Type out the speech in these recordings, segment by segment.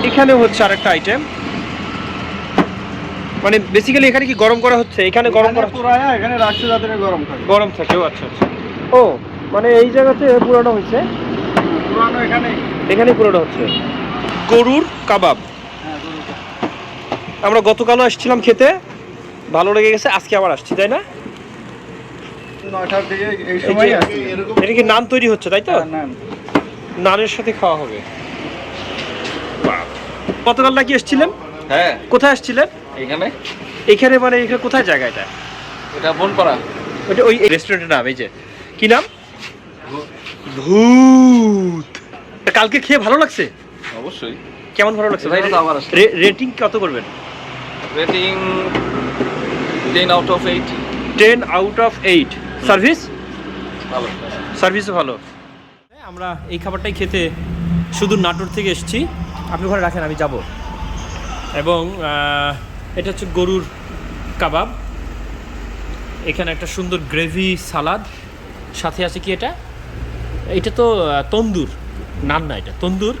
এখানে হচ্ছে আরেকটা আইটেম, মানে বেসিক্যালি এখানে কি গরম করা হচ্ছে? এখানে গরম করা পুরায়া এখানে রাখছে যাতে গরম থাকে। গরম থাকে। ও আচ্ছা আচ্ছা। ও মানে এই জায়গাতে পুরানো হচ্ছে, পুরানো এখানেই পুরানো হচ্ছে। গরুর কাবাব হ্যাঁ, গরুর কাবাব। আমরা গতকালও আসছিলাম খেতে, ভালো লেগে গেছে, আজকে আবার আসছি, তাই না? 9টার দিকে এই সময় আসছে। এটা কি নান তৈরি হচ্ছে, তাই তো? নান নানের সাথে খাওয়া হবে। গতকাল নাকি এসেছিলেন? হ্যাঁ, কোথায় আসছিলেন? এখানে এখানে মানে এখানে কোথায় জায়গা এটা? এটা বনপাড়া। ওইটা ওই রেস্টুরেন্টের নাম, এই যে কি নাম? ভূত। কালকে খেয়ে ভালো লাগছে? অবশ্যই। কেমন ভালো লাগছে ভাই? আবার আসছে। রেটিং কত করবেন? Rating 10 out of 8। 10 out of 8। Service? ভালো। সার্ভিসও ভালো। আমরা এই খাবারটাই খেতে শুধু নাটোর থেকে এসেছি। আপনি ঘরে রাখেন, আমি যাব। এবং এটা হচ্ছে গরুর কাবাব, এখানে একটা সুন্দর গ্রেভি সালাদ, সাথে আছে কি এটা? এটা তো তন্দুর নান না, এটা তন্দুর।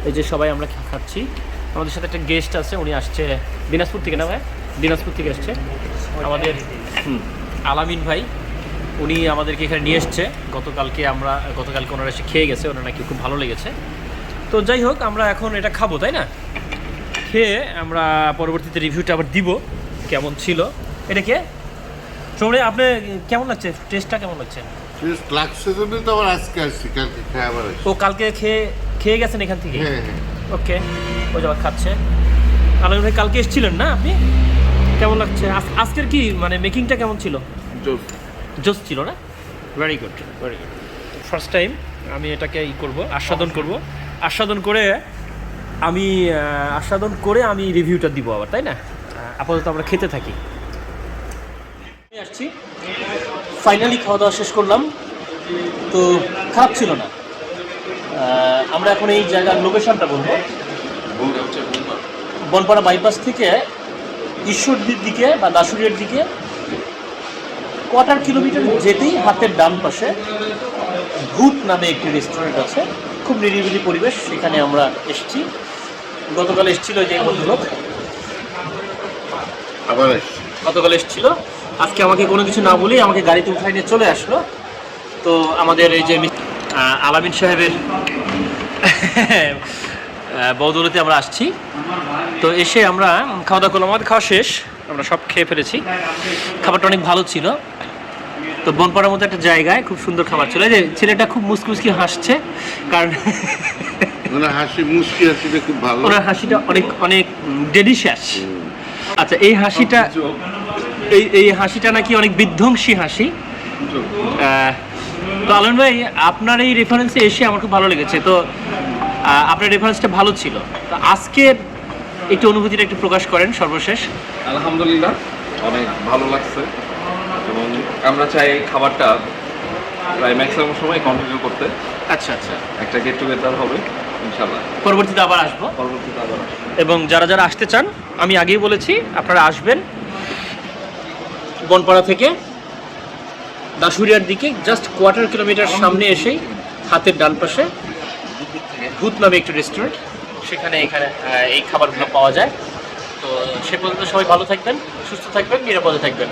এই যে সবাই আমরা খাচ্ছি, আমাদের সাথে একটা গেস্ট আছে, উনি আসছে দিনাজপুর থেকে, না ভাই? দিনাজপুর থেকে আসছে আমাদের আলামিন ভাই, উনি আমাদেরকে এখানে নিয়ে এসছে। গতকালকে ওনারা এসে খেয়ে গেছে, ওনার নাকি খুব ভালো লেগেছে। তো যাই হোক, আমরা এখন এটা খাবো, তাই না? খেয়ে আমরা পরবর্তীতে রিভিউটা আবার দিব কেমন ছিল। এটা কে সৌরে, আপনি কেমন লাগছে? টেস্টটা কেমন লাগছে? টেস্ট লাগছে জন্যই তো আবার আজকে আসছি, কালকে খাই আবার আসছি। ও কালকে খেয়ে গেছেন এখান থেকে? হ্যাঁ হ্যাঁ। ওকে, ও যাবার খাচ্ছে। আলামিন ভাই কালকে এসেছিলেন না আপনি? কেমন লাগছে আজকের কি মানে মেকিংটা কেমন ছিল? জোস ছিল না? Very good, very good. First time আমি এটাকে আস্বাদন করে আমি রিভিউটা দিব আবার, তাই না? আপাতত আমরা খেতে থাকি। আসছি, ফাইনালি খাওয়া দাওয়া শেষ করলাম, তো খারাপ ছিল না। আমরা এখন এই জায়গার লোকেশনটা বলবো। বনপাড়া বাইপাস থেকে ঈশ্বরদীর দিকে বা দাসুরিয়ার দিকে কোয়ার্টার কিলোমিটার যেতেই হাতের ডান পাশে ভূত নামে একটি রেস্টুরেন্ট আছে, খুব নিরিবিলি পরিবেশ, সেখানে আমরা এসেছি। গতকাল এসেছিল যে ভদ্রলোক, গতকাল এসেছিল, আজকে আমাকে কোনো কিছু না বলেই আমাকে গাড়িতে উঠাই নিয়ে চলে আসলো। তো আমাদের এই যে আলামিন সাহেবের বদৌলতে আমরা আসছি। তো এসে আমরা খাওয়া দাওয়া করলাম, আমাদের খাওয়া শেষ, আমরা সব খেয়ে ফেলেছি। খাবারটা অনেক ভালো ছিল। তো বনপাড়ার মতো একটা জায়গায় খুব সুন্দর খাবার ছিল। এই যে ছেলেটা খুব মুসকি হাসছে, কারণ ওনার হাসিটা খুব ভালো, ওনার হাসিটা অনেক অনেক ডেলিশিয়াস। আচ্ছা, এই হাসিটা নাকি অনেক বিধ্বংসী হাসি। তো আলম ভাই, আপনার এই রেফারেন্সে এসে আমার খুব ভালো লেগেছে। তো আপনার রেফারেন্সটা ভালো ছিল, তো আজকের একটু অনুভূতিটা একটু প্রকাশ করেন সর্বশেষ। আলহামদুলিল্লাহ, অনেক ভালো লাগছে এবং আমরা চাই খাবারটা প্রায় ম্যাক্সিমাম সময় কন্টিনিউ করতে। আচ্ছা আচ্ছা, একটা গেট টুগেদার হবে ইনশাআল্লাহ, পরবর্তীতে আবার আসবো। এবং যারা যারা আসতে চান, আমি আগেই বলেছি, আপনারা আসবেন বনপাড়া থেকে দাসুরিয়ার দিকে জাস্ট কোয়ার্টার কিলোমিটার সামনে এসেই হাতের ডান পাশে ভূত নামে একটি রেস্টুরেন্ট, সেখানে এই খাবারগুলো পাওয়া যায়। তো সে পর্যন্ত সবাই ভালো থাকবেন, সুস্থ থাকবেন, নিরাপদে থাকবেন।